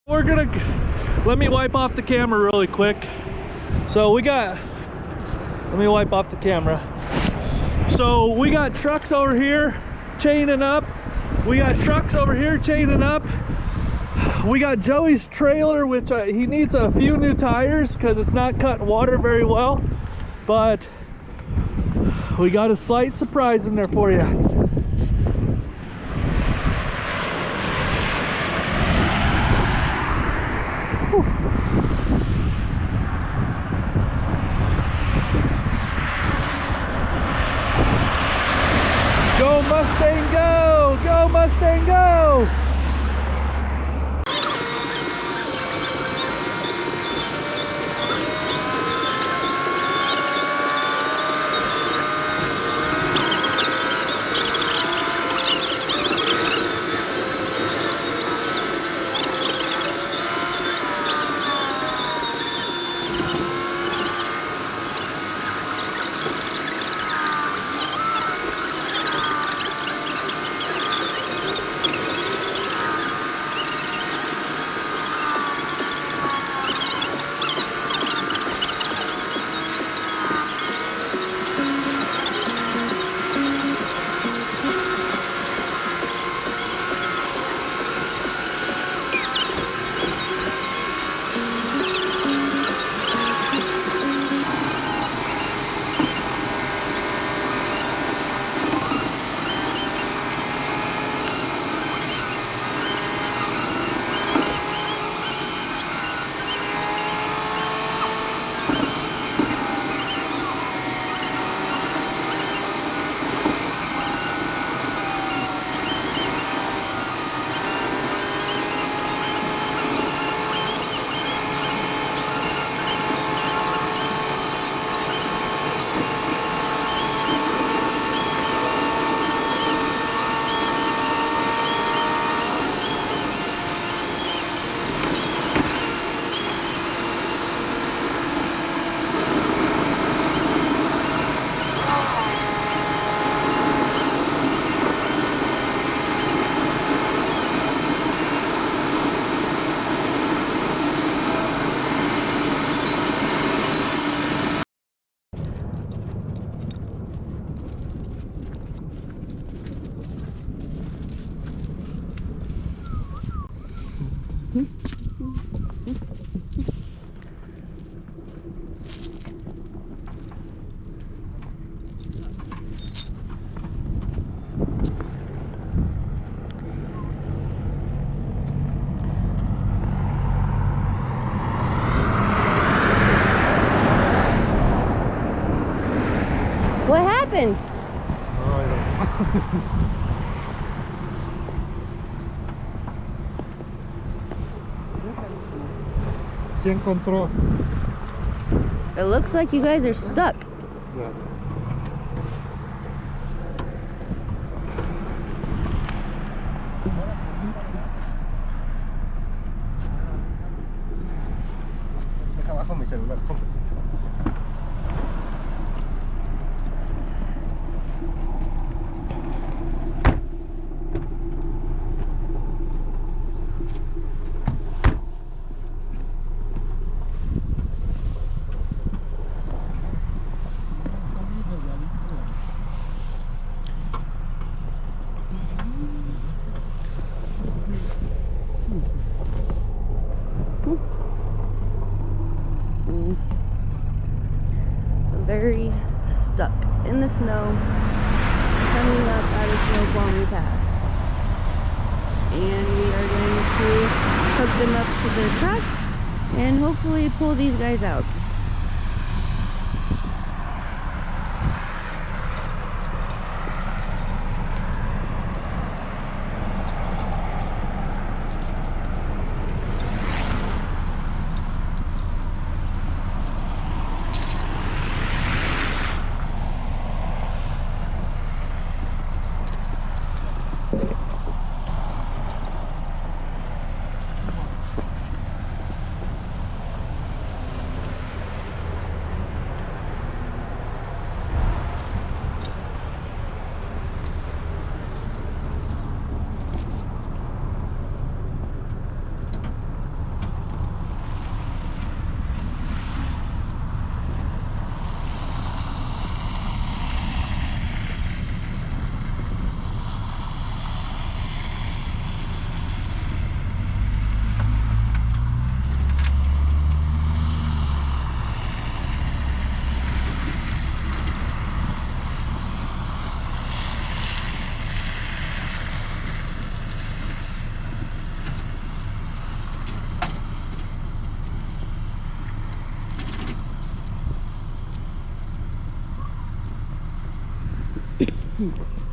We're gonna, let me wipe off the camera really quick. So we got, let me wipe off the camera. So we got trucks over here chaining up. We got trucks over here chaining up. We got Joey's trailer, which he needs a few new tires because it's not cutting water very well. But we got a slight surprise in there for you. Go Mustang go! Go Mustang go! What happened? Oh, I don't know. Se encontró. It looks like you guys are stuck. Yeah. Deja abajo mi celular. Very stuck in the snow, coming up out of Snoqualmie Pass. And we are going to hook them up to the truck and hopefully pull these guys out. Pete.